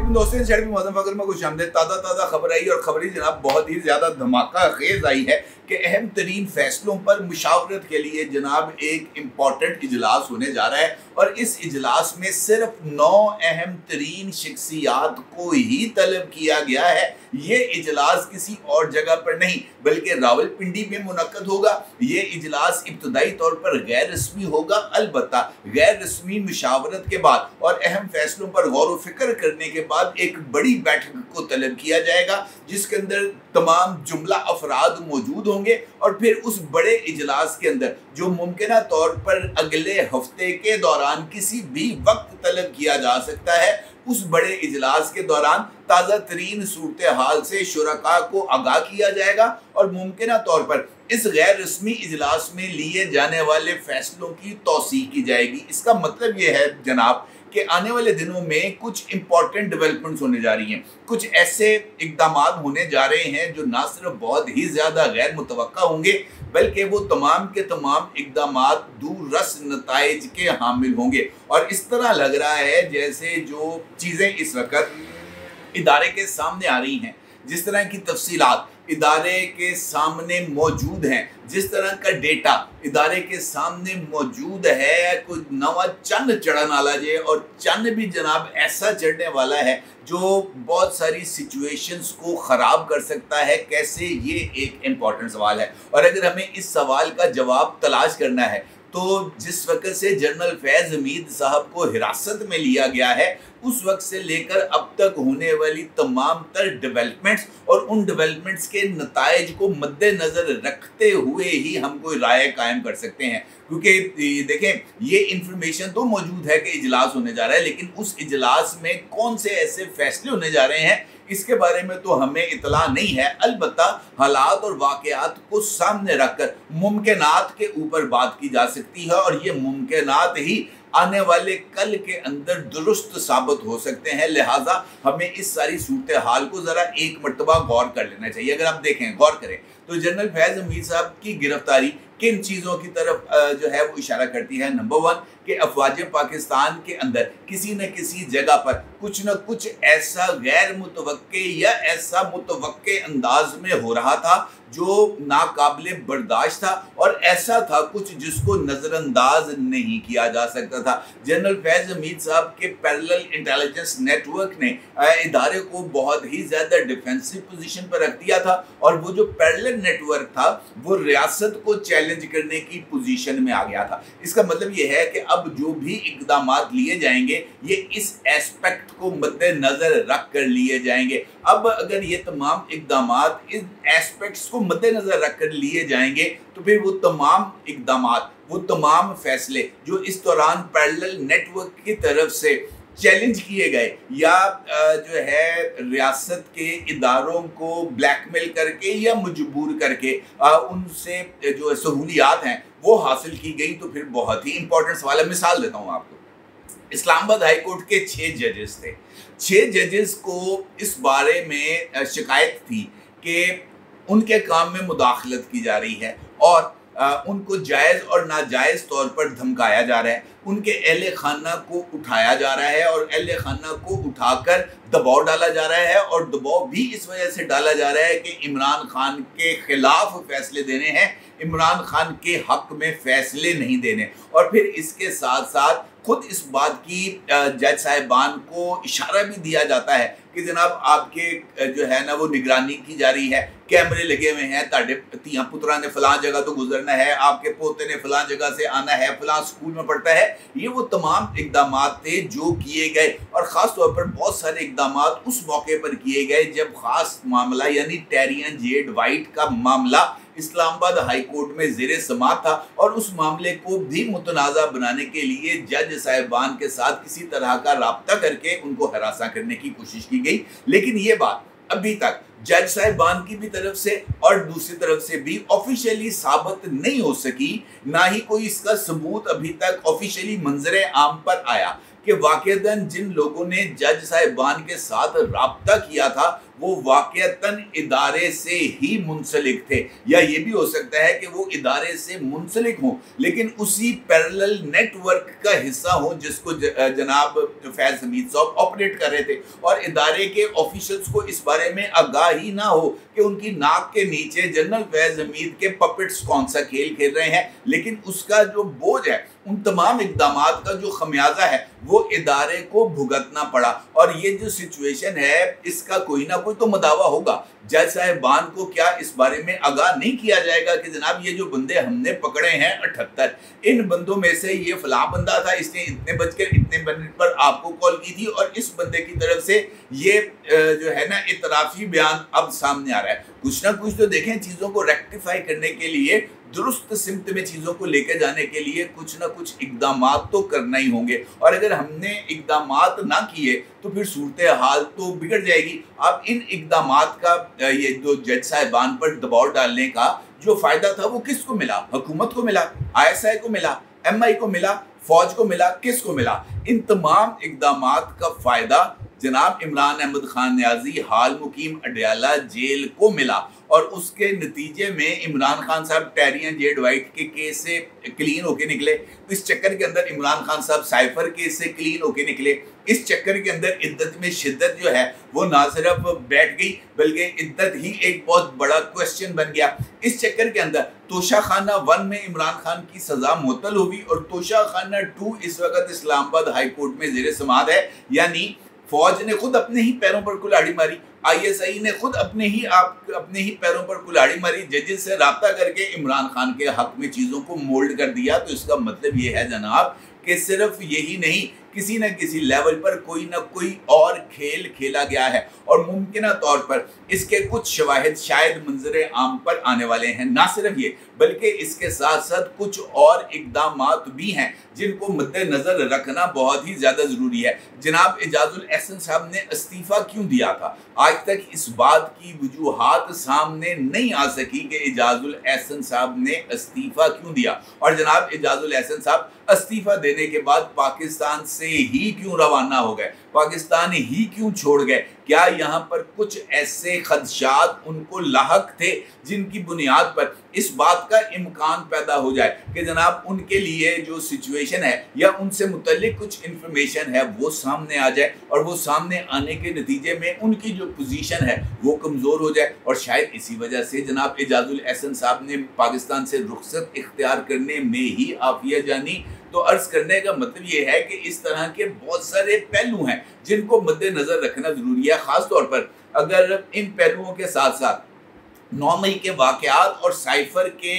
दोस्तों शहर में मौसम फकर में कुछ आमदे ताज़ा खबर आई और खबरी जनाब बहुत ही ज़्यादा धमाका खेज आई है कि अहम तरीन फैसलों पर मुशावरत के लिए जनाब एक इम्पॉर्टेंट इजलास होने जा रहा है और इस इजलास में सिर्फ 9 अहम तरीन शख्सियात को ही तलब किया गया है। ये इजलास किसी और जगह पर नहीं बल्कि रावलपिंडी में मुनक्कद होगा। ये इजलास इब्तदाई तौर पर गैर रस्मी होगा, अलबत्ता गैर रस्मी मुशावरत के बाद और अहम फैसलों पर गौर व फिक्र करने के बाद एक बड़ी बैठक को तलब किया जाएगा जिसके अंदर तमाम जुमला अफराद मौजूद होंगे और फिर उस बड़े इजलास के अंदर जो मुमकिन तौर पर अगले हफ्ते के दौरान किसी भी वक्त तलब किया जा सकता है, उस बड़े इजलास के दौरान ताज़ा तरीन सूरत हाल से शुरका को आगाह किया जाएगा और मुमकिन तौर पर इस गैर रस्मी इजलास में लिए जाने वाले फैसलों की तौसीह की जाएगी। इसका मतलब ये है जनाब कि आने वाले दिनों में कुछ इंपॉर्टेंट डेवलपमेंट्स होने जा रही हैं, कुछ ऐसे इकदाम होने जा रहे हैं जो ना सिर्फ बहुत ही ज़्यादा गैर मुतवक्का होंगे बल्कि वो तमाम के तमाम इकदाम दूररस नताइज के हामिल होंगे। और इस तरह लग रहा है जैसे जो चीज़ें इस वक्त इदारे के सामने आ रही हैं, जिस तरह की तफसीलात इदारे के सामने मौजूद हैं, जिस तरह का डेटा इदारे के सामने मौजूद है, कोई नवा चंद चढ़ने वाला है और चंद भी जनाब ऐसा चढ़ने वाला है जो बहुत सारी सिचुएशंस को ख़राब कर सकता है। कैसे, ये एक इम्पॉर्टेंट सवाल है और अगर हमें इस सवाल का जवाब तलाश करना है तो जिस वक्त से जनरल फैज़ हमीद साहब को हिरासत में लिया गया है उस वक्त से लेकर अब तक होने वाली तमाम तर डेवलपमेंट्स और उन डेवलपमेंट्स के नताइज को मद्देनज़र रखते हुए ही हम कोई राय कायम कर सकते हैं। क्योंकि देखें, ये इंफॉर्मेशन तो मौजूद है कि इजलास होने जा रहा है, लेकिन उस इजलास में कौन से ऐसे फैसले होने जा रहे हैं इसके बारे में तो हमें इतला नहीं है। अलबत्ता हालात और वाक़यात को सामने रखकर मुमकिनात के ऊपर बात की जा सकती है और ये मुमकिनात ही आने वाले कल के अंदर दुरुस्त साबित हो सकते हैं। लिहाजा हमें इस सारी सूरत हाल को ज़रा एक मरतबा गौर कर लेना चाहिए। अगर आप देखें, गौर करें तो जनरल फैज़ हमीद साहब की गिरफ्तारी किन चीज़ों की तरफ जो है वो इशारा करती है। नंबर 1 कि अफवाज पाकिस्तान के अंदर किसी न किसी जगह पर कुछ न कुछ ऐसा गैर मुतवक्के या ऐसा मुतवक्के अंदाज में हो रहा था जो नाकाबिले बर्दाश्त था और ऐसा था कुछ जिसको नज़रअंदाज नहीं किया जा सकता था। जनरल फैज़ हमीद साहब के पैरेलल इंटेलिजेंस नेटवर्क ने इदारे को बहुत ही ज़्यादा डिफेंसिव पोजीशन पर रख दिया था और वो जो पैरेलल नेटवर्क था वो रियासत को चैलेंज करने की पोजीशन में आ गया था। इसका मतलब ये है कि अब जो भी इकदाम लिए जाएंगे ये इस एस्पेक्ट को मद्देनज़र रख कर लिए जाएंगे। अब अगर ये तमाम इकदाम इन एस्पेक्ट्स को मद्देनज़र रख कर लिए जाएंगे तो फिर वो तमाम इकदाम, वो तमाम फैसले जो इस दौरान पैरेलल नेटवर्क की तरफ से चैलेंज किए गए या जो है रियासत के इदारों को ब्लैकमेल करके या मजबूर करके उनसे जो सहूलियात हैं वो हासिल की गई, तो फिर बहुत ही इंपॉर्टेंट सवाल है। मिसाल देता हूँ आपको, इस्लामाबाद हाई कोर्ट के 6 जजेस थे। 6 जजेस को इस बारे में शिकायत थी कि उनके काम में मुदाखलत की जा रही है और उनको जायज़ और नाजायज़ तौर पर धमकाया जा रहा है, उनके अहले खाना को उठाया जा रहा है और अहले खाना को उठाकर दबाव डाला जा रहा है और दबाव भी इस वजह से डाला जा रहा है कि इमरान खान के खिलाफ फैसले देने हैं, इमरान खान के हक में फैसले नहीं देने। और फिर इसके साथ साथ खुद इस बात की जज साहिबान को इशारा भी दिया जाता है कि जनाब आपके जो है ना वो निगरानी की जा रही है, कैमरे लगे हुए हैं, ताड़े तियां पुत्रा ने फलां जगह तो गुजरना है, आपके पोते ने फलां जगह से आना है, फलां स्कूल में पढ़ता है। ये वो तमाम इकदाम थे जो किए गए और ख़ास तौर पर बहुत सारे इकदाम उस मौके पर किए गए जब ख़ास मामला यानी टेरियन जेड वाइट का मामला इस्लामाबाद हाई कोर्ट में ज़ेरे समाअत था और उस मामले को भी मुतनाज़ा बनाने के लिए जज साहिबान के साथ किसी तरह का राब्ता करके उनको हरासा करने की कोशिश की गई। लेकिन ये बात अभी तक जज साहिबान की भी तरफ से और दूसरी तरफ से भी ऑफिशियली साबित नहीं हो सकी, ना ही कोई इसका सबूत अभी तक ऑफिशियली मंजरे आम पर आया कि वाक़ईदन जिन लोगों ने जज साहिबान के साथ राब्ता किया था वो वाकईतन इदारे से ही मुंसलिक थे, या ये भी हो सकता है कि वो इदारे से मुंसलिक हों लेकिन उसी पैरेलल नेटवर्क का हिस्सा हो जिसको जनाब फैज हमीद साहब ऑपरेट कर रहे थे, और इदारे के ऑफिशियल्स को इस बारे में आगाह ही ना हो कि उनकी नाक के नीचे जनरल फैज हमीद के पपेट्स कौन सा खेल खेल रहे हैं। लेकिन उसका जो बोझ है, उन तमाम इक़दामात का जो खमियाजा है, वो इदारे को भुगतना पड़ा। और ये जो सिचुएशन है इसका कोई ना कोई तो मदावा होगा। जज साहिबान को क्या इस बारे में आगाह नहीं किया जाएगा कि जनाब ये जो बंदे हमने पकड़े हैं 78, इन बंदों में से ये फलां बंदा था, इसने इतने बजकर इतने मिनट पर आपको कॉल की थी, और इस बंदे की तरफ से ये जो है ना इतराफी बयान अब सामने आ रहा है। कुछ ना कुछ तो देखें, चीज़ों को रेक्टिफाई करने के लिए, दुरुस्त सिमत में चीज़ों को लेकर जाने के लिए कुछ ना कुछ इक़दामात तो करना ही होंगे। और अगर हमने इक़दामात ना किए तो फिर सूरत हाल तो बिगड़ जाएगी। अब इन इक़दामात का ये जो जज साहिबान पर दबाव डालने का जो फ़ायदा था वो किसको मिला? हुकूमत को मिला, ISI को मिला, MI को मिला, फौज को मिला, किसको मिला? इन तमाम इक़दामात का फ़ायदा जनाब इमरान अहमद खान न्याजी हाल मुकीम अडयाला जेल को मिला, और उसके नतीजे में इमरान खान साहब टेरियन जेड वाइट के केस से क्लीन होके निकले। इस चक्कर के अंदर इमरान खान साहब साइफर केस से क्लीन होके निकले। इस चक्कर के अंदर इद्दत में शिद्दत जो है वो ना सिर्फ बैठ गई बल्कि इद्दत ही एक बहुत बड़ा क्वेश्चन बन गया। इस चक्कर के अंदर तोशा खाना 1 में इमरान खान की सजा मुअत्तल हुई, और तोशा खाना 2 इस वक्त इस्लामाबाद हाई कोर्ट में ज़ेर समाअत है। यानी फौज ने खुद अपने ही पैरों पर कुल्हाड़ी मारी, ISI ने खुद अपने ही पैरों पर कुल्हाड़ी मारी, जजेस से राब्ता करके इमरान खान के हक में चीज़ों को मोल्ड कर दिया। तो इसका मतलब ये है जनाब कि सिर्फ यही नहीं, किसी न किसी लेवल पर कोई ना कोई और खेल खेला गया है, और मुमकिना तौर पर इसके कुछ शवाहिद शायद मंजर आम पर आने वाले हैं। ना सिर्फ ये बल्कि इसके साथ साथ कुछ और इक़दामात भी हैं जिनको मद्देनज़र रखना बहुत ही ज़्यादा ज़रूरी है। जनाब एजाजुल एहसन साहब ने इस्तीफ़ा क्यों दिया था? आज तक इस बात की वजूहात सामने नहीं आ सकी कि एजाजुल एहसन साहब ने इस्तीफ़ा क्यों दिया, और जनाब एजाजुल एहसन साहब इस्तीफ़ा देने के बाद पाकिस्तान से ही क्यों रवाना हो गए, पाकिस्तान ही क्यों छोड़ गए? क्या यहाँ पर कुछ ऐसे खदशात उनको लाहक थे जिनकी बुनियाद पर इस बात का इम्कान पैदा हो जाए कि जनाब उनके लिए जो सिचुएशन है या उनसे मुतल्लिक कुछ इन्फॉर्मेशन है वो सामने आ जाए, और वो सामने आने के नतीजे में उनकी जो पोजीशन है वो कमज़ोर हो जाए? और शायद इसी वजह से जनाब एजाजुल एहसन साहब ने पाकिस्तान से रुखसत इख्तियार करने में ही आफिया जानी। तो अर्ज करने का मतलब ये है कि इस तरह के बहुत सारे पहलू हैं जिनको मद्देनजर रखना जरूरी है, खास तौर पर अगर इन पहलुओं के साथ साथ 9 मई के वाक़यात और साइफर के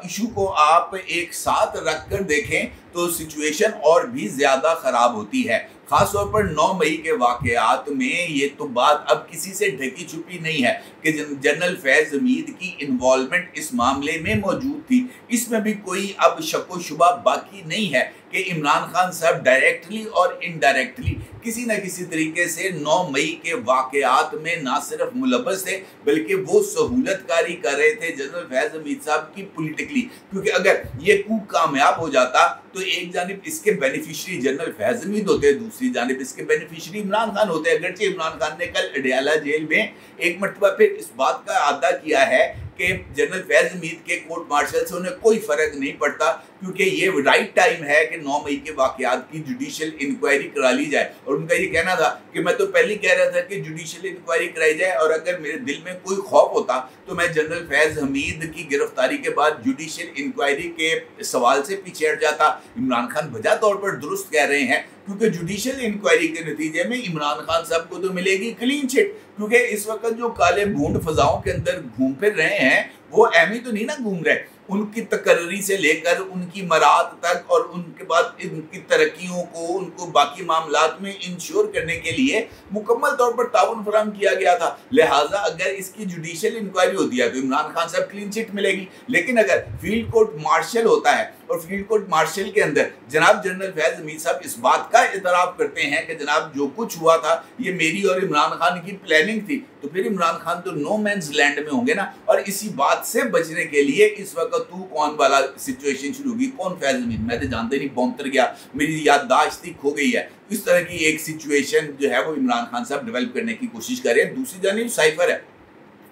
इशू को आप एक साथ रख कर देखें तो सिचुएशन और भी ज़्यादा ख़राब होती है। ख़ास तौर पर 9 मई के वाक़यात में ये तो बात अब किसी से ढकी छुपी नहीं है कि जनरल फैज़ हमीद की इन्वॉल्वमेंट इस मामले में मौजूद थी। इसमें भी कोई अब शक व शुबा बाकी नहीं है कि इमरान खान साहब डायरेक्टली और इनडायरेक्टली किसी न किसी तरीके से 9 मई के वाक़यात में ना सिर्फ मुलव्वस थे बल्कि वो सहूलतकारी कर रहे थे जनरल फैज़ हमीद साहब की पॉलिटिकली। क्योंकि अगर ये कूप कामयाब हो जाता तो एक जानिब इसके बेनिफिशरी जनरल फैज़ हमीद होते, दूसरी जानिब इसके बेनिफिशरी इमरान खान होते। अगरचे इमरान खान ने कल अडयाला जेल में एक मरतबा फिर इस बात का अदा किया है कि जनरल फैज़ हमीद के कोर्ट मार्शल से उन्हें कोई फ़र्क नहीं पड़ता, क्योंकि ये राइट टाइम है कि 9 मई के वाक़यात की जुडिशल इंक्वायरी करा ली जाए। और उनका ये कहना था कि मैं तो पहले कह रहा था कि जुडिशल इंक्वायरी कराई जाए, और अगर मेरे दिल में कोई खौफ होता तो मैं जनरल फैज़ हमीद की गिरफ्तारी के बाद जुडिशल इंक्वायरी के सवाल से पीछे हट जाता। इमरान खान वजह तौर पर दुरुस्त कह रहे हैं, क्योंकि जुडिशल इंक्वायरी के नतीजे में इमरान खान साहब को तो मिलेगी क्लीन चिट। क्योंकि इस वक्त जो काले भूंड फजाओं के अंदर घूम फिर रहे हैं वो एम ही तो नहीं ना घूम रहे, उनकी तकर्री से लेकर उनकी मरात तक और उनके बाद उनकी तरक्कियों को उनको बाकी मामलात में इंश्योर करने के लिए मुकम्मल तौर पर ताउन फराहम किया गया था। लिहाजा अगर इसकी जुडिशल इंक्वायरी होती है तो इमरान खान साहब क्लीन चिट मिलेगी। लेकिन अगर फील्ड कोर्ट मार्शल होता है और फील्ड कोर्ट मार्शल के अंदर जनाब जनरल फैज़ हमीद साहब इस बात का इतराफ़ करते हैं कि जनाब जो कुछ हुआ था ये मेरी और इमरान खान की प्लानिंग थी, तो फिर इमरान खान तो नो मैंस लैंड में होंगे ना। और इसी बात से बचने के लिए इस वक्त तू कौन वाला सिचुएशन शुरू होगी, कौन फैज अमीन, मैं तो जानते नहीं, बौंतर गया, मेरी याददाश्त ही खो गई है। इस तरह की एक सिचुएशन जो है वो इमरान खान साहब डेवलप करने की कोशिश कर रहे हैं। दूसरी जानिब साइफर है,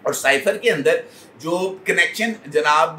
और साइफर के अंदर जो कनेक्शन जनाब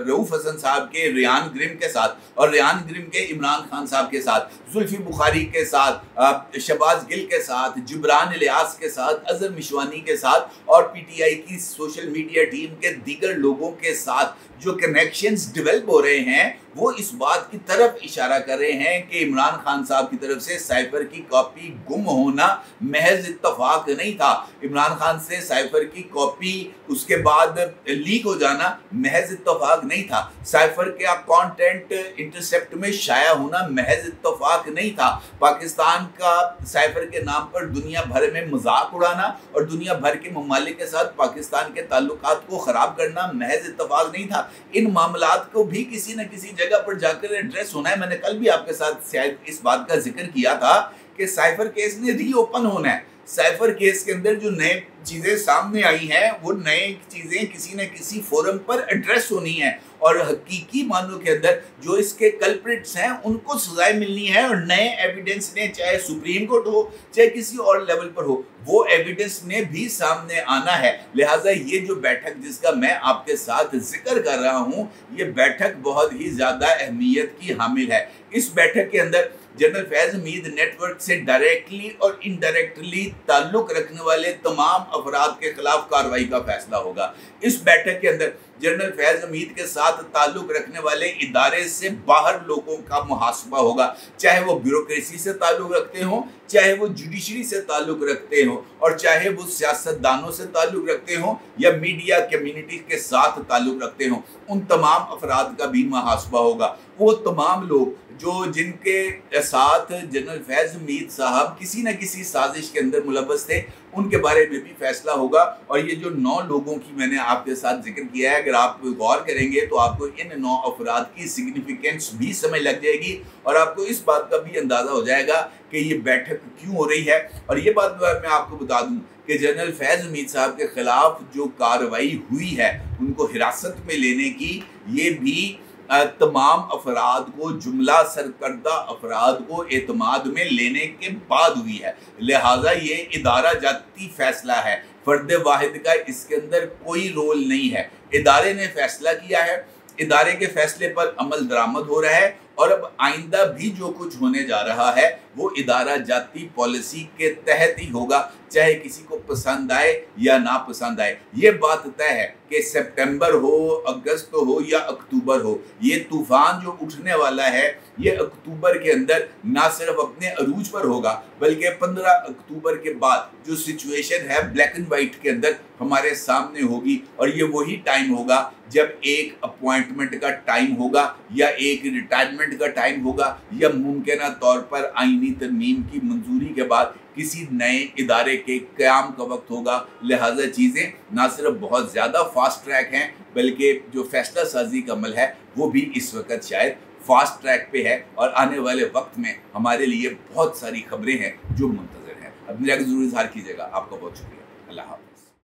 रऊफ हसन साहब के रेहान ग्रिम के साथ और रेहान ग्रिम के इमरान खान साहब के साथ, जुल्फी बुखारी के साथ, शहबाज गिल के साथ, जिब्रान इलियास के साथ, अजहर मिशवानी के साथ और पीटीआई की सोशल मीडिया टीम के दीगर लोगों के साथ जो कनेक्शंस डेवलप हो रहे हैं वो इस बात की तरफ इशारा कर रहे हैं कि इमरान खान साहब की तरफ से साइफर की कॉपी गुम होना महज इत्तफाक नहीं था। इमरान खान से साइफर की कॉपी उसके बाद लीक हो जाना महज इत्तफाक नहीं था। साइफर का कंटेंट इंटरसेप्ट में शाया होना महज इत्तफाक नहीं था। पाकिस्तान का साइफर के नाम पर दुनिया भर में मजाक उड़ाना और दुनिया भर के ममालिक के साथ पाकिस्तान के ताल्लुकात को ख़राब करना महज इत्तफाक नहीं था। इन मामलात को भी किसी न किसी जगह पर जाकर एड्रेस होना है। मैंने कल भी आपके साथ शायद इस बात का जिक्र किया था कि साइफर केस ने रीओपन होना है। साइफर केस के अंदर जो नए चीज़ें सामने आई हैं वो नए चीज़ें किसी न किसी फोरम पर एड्रेस होनी है और हकीकी मानों के अंदर जो इसके कल्प्रिट्स हैं उनको सजाएं मिलनी है और नए एविडेंस ने, चाहे सुप्रीम कोर्ट हो चाहे किसी और लेवल पर हो, वो एविडेंस ने भी सामने आना है। लिहाजा ये जो बैठक जिसका मैं आपके साथ जिक्र कर रहा हूँ ये बैठक बहुत ही ज़्यादा अहमियत की हामिल है। इस बैठक के अंदर जनरल फैज हमीद नेटवर्क से डायरेक्टली और इनडायरेक्टली ताल्लुक रखने वाले तमाम अफराद के खिलाफ कार्रवाई का फैसला होगा। इस बैठक के अंदर जनरल फैज हमीद के साथ ताल्लुक रखने वाले इदारे से बाहर लोगों का मुहासबा होगा, चाहे वो ब्यूरोक्रेसी से ताल्लुक रखते हों, चाहे वो जुडिशरी से ताल्लुक रखते हों और चाहे वो सियासतदानों से ताल्लुक रखते हों या मीडिया कम्युनिटी के साथ ताल्लुक रखते हों, उन तमाम अफराद का भी मुहासबा होगा। वो तमाम लोग जो जिनके साथ जनरल फैज हमीद साहब किसी न किसी साजिश के अंदर मुलव्वस थे उनके बारे में भी फैसला होगा। और ये जो 9 लोगों की मैंने आपके साथ जिक्र किया है, अगर आप गौर करेंगे तो आपको इन 9 अफराद की सिग्निफिकेंस भी समझ लग जाएगी और आपको इस बात का भी अंदाज़ा हो जाएगा कि ये बैठक क्यों हो रही है। और ये बात मैं आपको बता दूं कि जनरल फैज हमीद साहब के खिलाफ जो कार्रवाई हुई है उनको हिरासत में लेने की, ये भी तमाम अफराद को, जुमला सरकर्दा अफराद को एतमाद में लेने के बाद हुई है। लिहाजा ये इदारा जाती फैसला है, फर्द वाहिद का इसके अंदर कोई रोल नहीं है। इदारे ने फैसला किया है, इदारे के फैसले पर अमल दरामद हो रहा है और अब आइंदा भी जो कुछ होने जा रहा है वो इदारा जाती पॉलिसी के तहत ही होगा, चाहे किसी को पसंद आए या ना पसंद आए। ये बात तय है कि सितंबर हो, अगस्त हो या अक्टूबर हो, ये तूफान जो उठने वाला है ये अक्टूबर के अंदर ना सिर्फ अपने अरूज पर होगा बल्कि 15 अक्टूबर के बाद जो सिचुएशन है ब्लैक एंड वाइट के अंदर हमारे सामने होगी। और ये वही टाइम होगा जब एक अपॉइंटमेंट का टाइम होगा या एक रिटायरमेंट का टाइम होगा या मुमकिन तौर पर आईनी तरमीम की मंजूरी के बाद किसी नए इदारे के क़याम का वक्त होगा। लिहाजा चीज़ें ना सिर्फ बहुत ज़्यादा फास्ट ट्रैक हैं बल्कि जो फैसला साजी का अमल है वो भी इस वक्त शायद फास्ट ट्रैक पे है और आने वाले वक्त में हमारे लिए बहुत सारी खबरें हैं जो मुंतज़र हैं। अपनी राय ज़रूर इज़हार कीजिएगा। आपका बहुत शुक्रिया। अल्लाह हाफ़िज़।